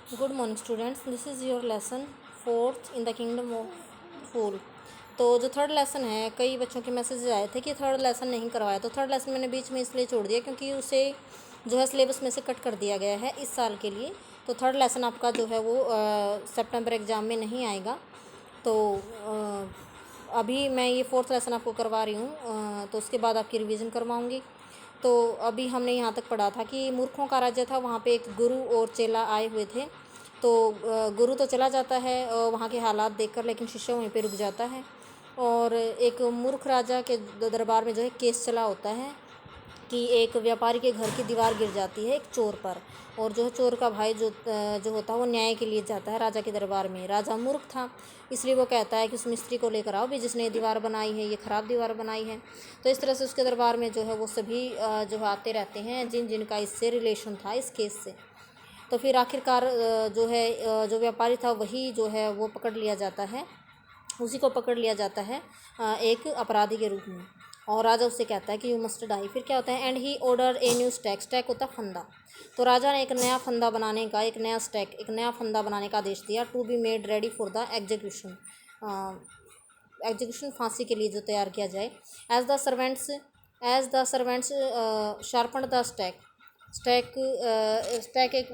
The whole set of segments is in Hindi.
Good morning students, this is your lesson fourth in the kingdom of fool. तो जो थर्ड लेसन है, कई बच्चों के मैसेज आए थे कि थर्ड लेसन नहीं करवाया, तो थर्ड लेसन मैंने बीच में इसलिए छोड़ दिया क्योंकि उसे जो है सिलेबस में से कट कर दिया गया है इस साल के लिए। तो थर्ड लेसन आपका जो है वो सितंबर एग्ज़ाम में नहीं आएगा। तो अभी मैं ये फोर्थ लेसन आपको करवा रही हूँ, तो उसके बाद आपकी रिवीजन करवाऊँगी। तो अभी हमने यहाँ तक पढ़ा था कि मूर्खों का राज्य था, वहाँ पे एक गुरु और चेला आए हुए थे। तो गुरु तो चला जाता है वहाँ के हालात देखकर, लेकिन शिष्य वहीं पे रुक जाता है। और एक मूर्ख राजा के दरबार में जो है केस चला होता है कि एक व्यापारी के घर की दीवार गिर जाती है एक चोर पर, और जो है चोर का भाई जो होता है वो न्याय के लिए जाता है राजा के दरबार में। राजा मूर्ख था, इसलिए वो कहता है कि उस मिस्त्री को लेकर आओ भी, जिसने ये दीवार बनाई है, ये ख़राब दीवार बनाई है। तो इस तरह से उसके दरबार में जो है वो सभी जो है आते रहते हैं जिनका इससे रिलेशन था इस केस से। तो फिर आखिरकार जो है जो व्यापारी था वही जो है वो पकड़ लिया जाता है, उसी को पकड़ लिया जाता है एक अपराधी के रूप में। और राजा उससे कहता है कि यू मस्ट डाई। फिर क्या होता है, and he order a new stack. Stack होता है फंदा। तो राजा ने एक नया फंदा बनाने का, एक नया स्टैक, एक नया फंदा बनाने का आदेश दिया, to be made ready for the execution. Execution फांसी के लिए जो तैयार किया जाए। As the servants sharpen the stake. Stake एक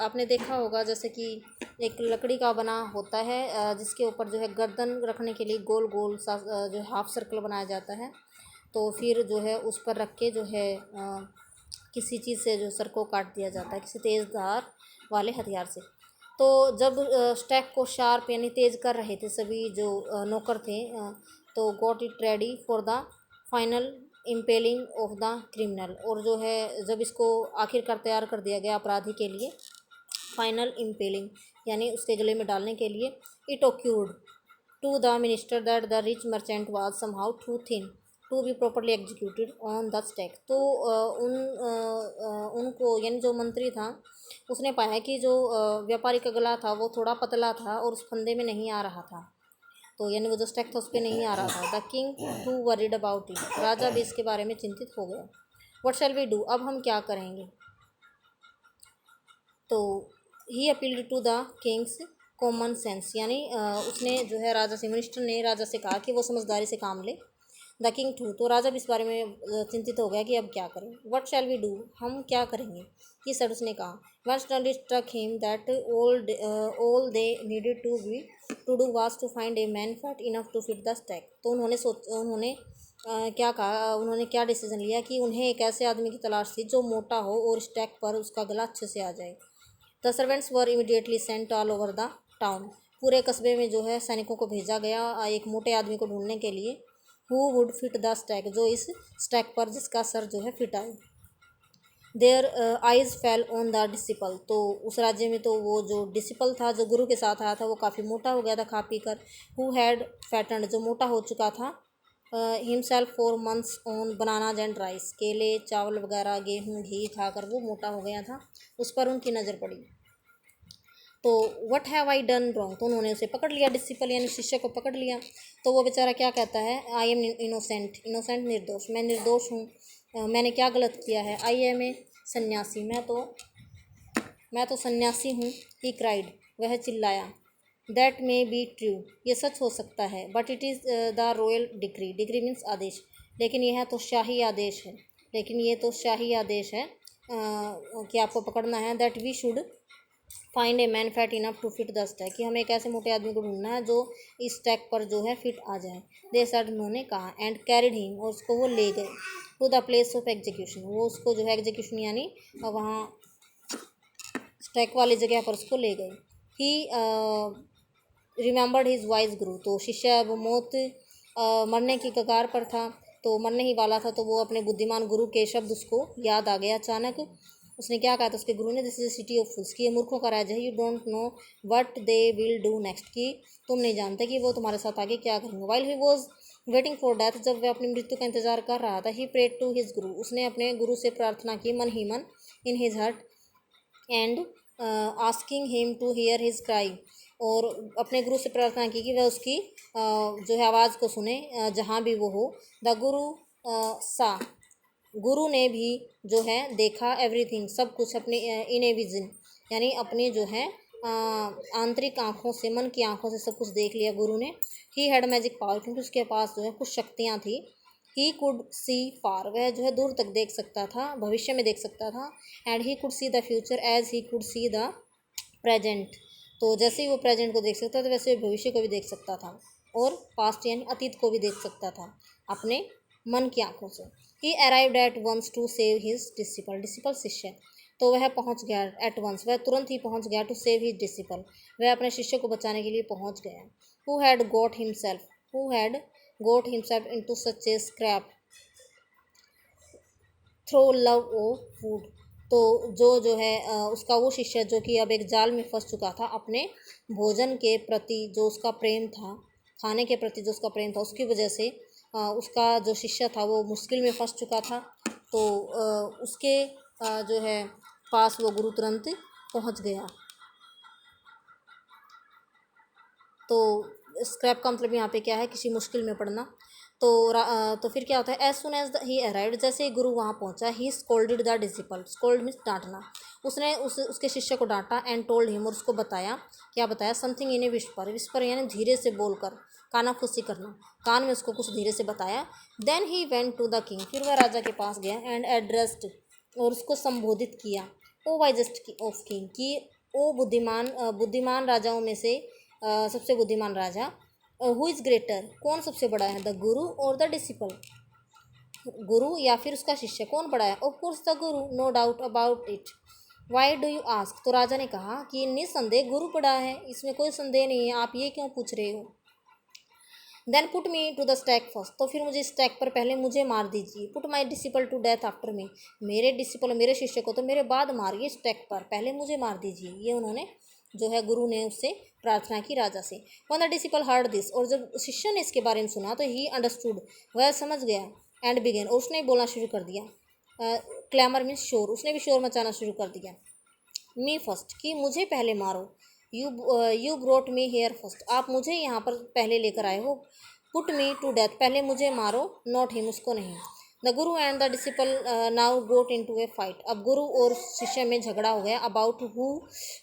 आपने देखा होगा जैसे कि एक लकड़ी का बना होता है जिसके ऊपर जो है गर्दन रखने के लिए गोल गोल सा जो है हाफ सर्कल बनाया जाता है। तो फिर जो है उस पर रख के जो है किसी चीज़ से जो सर को काट दिया जाता है, किसी तेज़ धार वाले हथियार से। तो जब स्टैक को शार्प यानी तेज़ कर रहे थे सभी जो नौकर थे, तो got it ready for the final impelling of the criminal. और जो है जब इसको आखिरकार तैयार कर दिया गया अपराधी के लिए, फाइनल इम्पेलिंग यानी उसके गले में डालने के लिए, it occurred to the minister that the rich merchant was somehow too thin to be properly executed on the stake. तो उनको यानी जो मंत्री था उसने पाया कि जो व्यापारी का गला था वो थोड़ा पतला था और उस फंदे में नहीं आ रहा था। तो यानी वो जो स्टैक था उस पर नहीं आ रहा था। The king too worried about it. राजा भी इसके बारे में चिंतित हो गया। What shall we do. अब हम क्या करेंगे। तो he appealed to the king's common sense, यानी उसने जो है राजा से, मिनिस्टर ने राजा से कहा कि वो समझदारी से काम ले। The king too. तो राजा भी इस बारे में चिंतित हो गया कि अब क्या करें। What shall we do. हम क्या करेंगे। ही सर उसने कहा। One study struck him that all they needed to do was to find a man fat enough to fit the stake. तो उन्होंने क्या कहा, उन्होंने क्या डिसीजन लिया कि उन्हें एक ऐसे आदमी की तलाश थी जो मोटा हो और स्टैक पर उसका गला अच्छे से आ जाए। The servants were immediately sent all over the town. पूरे कस्बे में जो है सैनिकों को भेजा गया एक मोटे आदमी को ढूंढने के लिए, who would fit the stack, जो इस स्टैक पर जिसका सर जो है फिट आए। Their eyes fell on the disciple. तो उस राज्य में तो वो जो डिसिपल था, जो गुरु के साथ आया था, वो काफ़ी मोटा हो गया था खा पी कर। हु हैड फैटेंड, जो मोटा हो चुका था, himself for months on banana and rice. केले, चावल वगैरह, गेहूँ, घी खाकर वो मोटा हो गया था। उस पर उनकी नज़र पड़ी। तो what have I done wrong. तो उन्होंने उसे पकड़ लिया, डिसिपल यानी शिष्य को पकड़ लिया। तो वो बेचारा क्या कहता है, आई एम इनोसेंट। इनोसेंट निर्दोष, मैं निर्दोष हूँ, मैंने क्या गलत किया है। आई एम ए सन्यासी, मैं तो सन्यासी हूँ। ही क्राइड, वह चिल्लाया। दैट मे बी ट्रू, ये सच हो सकता है। But it is the royal decree. Decree means आदेश, लेकिन यह तो शाही आदेश है। लेकिन ये तो शाही आदेश है कि आपको पकड़ना है। That we should find a man fat enough to fit the stake, कि हमें एक ऐसे मोटे आदमी को ढूंढना है जो इस स्टैक पर जो है फिट आ जाए। दे सर, उन्होंने कहा। एंड कैरिड हिम, और उसको वो ले गए to the place of execution. वो उसको जो है एग्जीक्यूशन यानी वहाँ स्टैक वाली जगह पर उसको ले गए। ही रिमेंबर्ड हिज वाइज गुरु। तो शिष्य अब मरने की कगार पर था, तो मरने ही वाला था। तो वो अपने बुद्धिमान गुरु के शब्द उसको याद आ गया अचानक। उसने क्या कहा था उसके गुरु ने, दिस इज सिटी ऑफ फूल्स, कि ये मूर्खों का राज्य है। You don't know what they will do next, कि तुम नहीं जानते कि वो तुम्हारे साथ आगे क्या करेंगे। While he was waiting for death, जब वह अपनी मृत्यु का इंतजार कर रहा था, ही प्रेड टू हिज गुरु, उसने अपने गुरु से प्रार्थना की मन ही मन, in his heart, and asking him to hear his cry, और अपने गुरु से प्रार्थना की कि वह उसकी जो है आवाज़ को सुने जहाँ भी वो हो। द गुरु सा, गुरु ने भी जो है देखा, एवरीथिंग, सब कुछ, अपने इन ए विजन, यानी अपने जो है आंतरिक आँखों से, मन की आँखों से सब कुछ देख लिया गुरु ने। ही हैड मैजिक पावर, क्योंकि उसके पास जो है कुछ शक्तियाँ थी। ही कुड सी फार, वह जो है दूर तक देख सकता था, भविष्य में देख सकता था। And he could see the future as he could see the present, तो जैसे ही वो प्रेजेंट को देख सकता था वैसे भविष्य को भी देख सकता था, और पास्ट यानी अतीत को भी देख सकता था अपने मन की आंखों से। He arrived at once to save his disciple, disciple शिष्य, तो वह पहुंच गया एट वंस, वह तुरंत ही पहुंच गया, टू सेव हिज डिसिपल, वह अपने शिष्य को बचाने के लिए पहुंच गया। Who had got himself into such a scrape through love of food, तो जो है उसका वो शिष्य जो कि अब एक जाल में फंस चुका था अपने भोजन के प्रति, जो उसका प्रेम था, खाने के प्रति जो उसका प्रेम था, उसकी वजह से उसका जो शिष्य था वो मुश्किल में फंस चुका था। तो उसके जो है पास वो गुरु तुरंत पहुंच गया। तो स्क्रैप का मतलब यहाँ पे क्या है, किसी मुश्किल में पड़ना। तो फिर क्या होता है, as soon as he arrived, जैसे ही गुरु वहाँ पहुँचा, he scolded the disciple, scold means डांटना, उसने उसके शिष्य को डांटा। एंड टोल्ड हिम, और उसको बताया, क्या बताया, something in A whisper, whisper यानी धीरे से बोलकर, कानाफूसी करना, कान में उसको कुछ धीरे से बताया। Then he went to the king, फिर वह राजा के पास गया। एंड एड्रेस्ड, और उसको संबोधित किया। ओ वाइजेस्ट ऑफ किंग, कि ओ बुद्धिमान राजाओं में से सबसे बुद्धिमान राजा। हु इज़ ग्रेटर, कौन सबसे बड़ा है, द गुरु और द डिसिपल, गुरु या फिर उसका शिष्य, कौन बड़ा है। Of course the guru, no doubt about it. Why do you ask, तो राजा ने कहा कि निस्संदेह गुरु बड़ा है, इसमें कोई संदेह नहीं है, आप ये क्यों पूछ रहे हो। Then put me to the stake first, तो फिर मुझे स्टैक पर पहले मुझे मार दीजिए। Put my disciple to death after me, मेरे डिसिपल मेरे शिष्य को तो मेरे बाद मारिए स्टैक पर, पहले मुझे मार दीजिए। ये उन्होंने जो है गुरु ने उससे प्रार्थना की राजा से। One the disciple heard this, और जब शिष्य ने इसके बारे में सुना तो ही अंडरस्टूड, वह समझ गया। एंड बिगेन, और उसने बोलना शुरू कर दिया। क्लैमर मीन्स शोर, उसने भी शोर मचाना शुरू कर दिया। मी फर्स्ट, कि मुझे पहले मारो। You brought me here first, आप मुझे यहाँ पर पहले लेकर आए हो। पुट मी टू डेथ, पहले मुझे मारो, नॉट हिम, उसको नहीं। The guru and the disciple now got into a fight, अब गुरु और शिष्य में झगड़ा हो गया। About who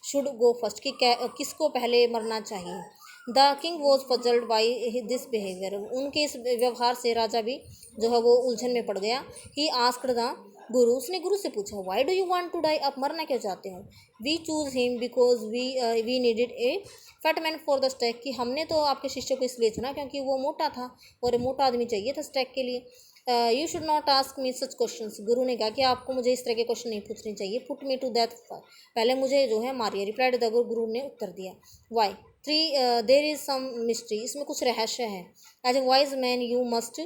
should go first, कि किसको पहले मरना चाहिए। The king was puzzled by this behaviour, उनके इस व्यवहार से राजा भी जो है वो उलझन में पड़ गया। ही आस्क्ड द गुरु, उसने गुरु से पूछा, why do you want to die, आप मरना क्यों चाहते हो। We choose him because we needed a fat man for the stake, कि हमने तो आपके शिष्य को इसलिए चुना क्योंकि वो मोटा था और मोटा आदमी चाहिए था स्टैक के लिए। You should not ask me such question, गुरु ने कहा कि आपको मुझे इस तरह के क्वेश्चन नहीं पूछने चाहिए। पुट मी टू डेथ, पहले मुझे जो है मारिए। रिप्लाइड द गुरु ने उत्तर दिया। Why three, there is some mystery, इसमें कुछ रहस्य है। As a wise man you must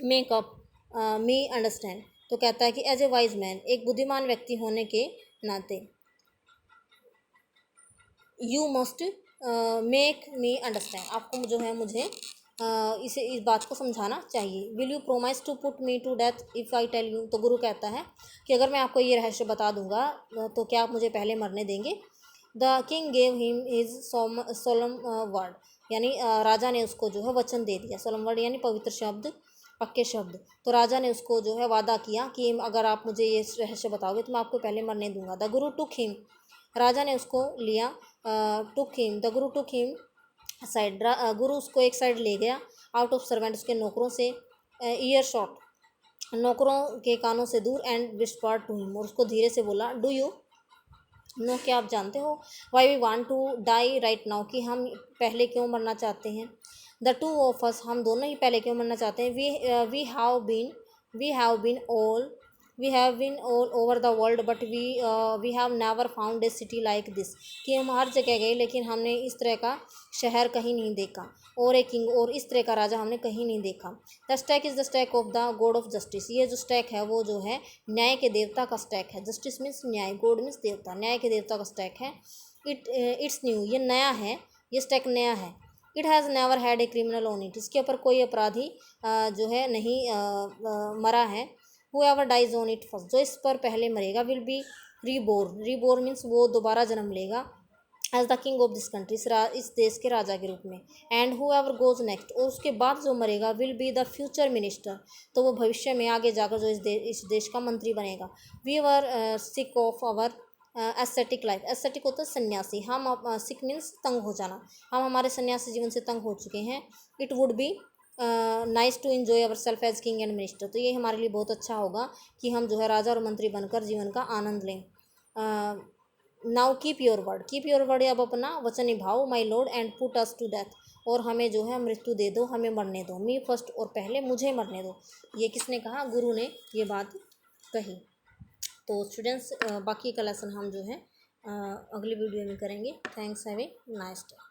make up me understand, तो कहता है कि एज ए वाइज मैन, एक बुद्धिमान व्यक्ति होने के नाते, you must make me understand, आपको जो है मुझे इस बात को समझाना चाहिए। Will you promise to put me to death if I tell you, तो गुरु कहता है कि अगर मैं आपको ये रहस्य बता दूंगा तो क्या आप मुझे पहले मरने देंगे। The king gave him his solemn word, यानी राजा ने उसको जो है वचन दे दिया। सोलम वर्ड यानी पवित्र शब्द, पक्के शब्द। तो राजा ने उसको जो है वादा किया कि अगर आप मुझे ये रहस्य बताओगे तो मैं आपको पहले मरने दूंगा। द गुरु टुक हिम, राजा ने उसको लिया। Took him, the Guru took him side, गुरु उसको एक साइड ले गया। आउट ऑफ सर्वेंट, उसके नौकरों से, ईयर शॉट, नौकरों के कानों से दूर। एंड विस्पर टू हिम, और उसको धीरे से बोला, डू यू नो, क्या आप जानते हो, why we want to die right now, कि हम पहले क्यों मरना चाहते हैं। द टू ऑफ अस, हम दोनों ही पहले क्यों मरना चाहते हैं। We have been all over the world but we have never found a city like this, कि हम हर जगह गए लेकिन हमने इस तरह का शहर कहीं नहीं देखा, और एक किंग, और इस तरह का राजा हमने कहीं नहीं देखा। The stack is the stack of the God of justice, ये जो स्टैक है वो जो है न्याय के देवता का स्टैक है। जस्टिस मीन्स न्याय, गॉड मीन्स देवता, न्याय के देवता का स्टैक है। इट्स न्यू, ये नया है, ये स्टैक नया है। It has never had a criminal on it, इसके ऊपर कोई अपराधी जो है नहीं मरा है। Whoever dies on it first, जो इस पर पहले मरेगा, will be reborn, reborn means वो दोबारा जन्म लेगा। As the king of this country, इस देश के राजा के रूप में। एंड whoever goes next, और उसके बाद जो मरेगा, will be the future minister, तो वो भविष्य में आगे जाकर जो इस देश का मंत्री बनेगा। We were sick of our ascetic life, ascetic होता है सन्यासी, हम सिक मीन्स तंग हो जाना, हम हमारे सन्यासी जीवन से तंग हो चुके हैं। It would be nice to enjoy our self as king and minister, तो ये हमारे लिए बहुत अच्छा होगा कि हम जो है राजा और मंत्री बनकर जीवन का आनंद लें। Now keep your word, keep your word, अब अपना वचन निभाओ my lord and put us to death, और हमें जो है मृत्यु दे दो, हमें मरने दो, मी फर्स्ट, और पहले मुझे मरने दो। ये किसने कहा? गुरु ने ये बात कही। तो स्टूडेंट्स बाकी का लेसन हम जो है अगली वीडियो में करेंगे। Thanks, have a nice day.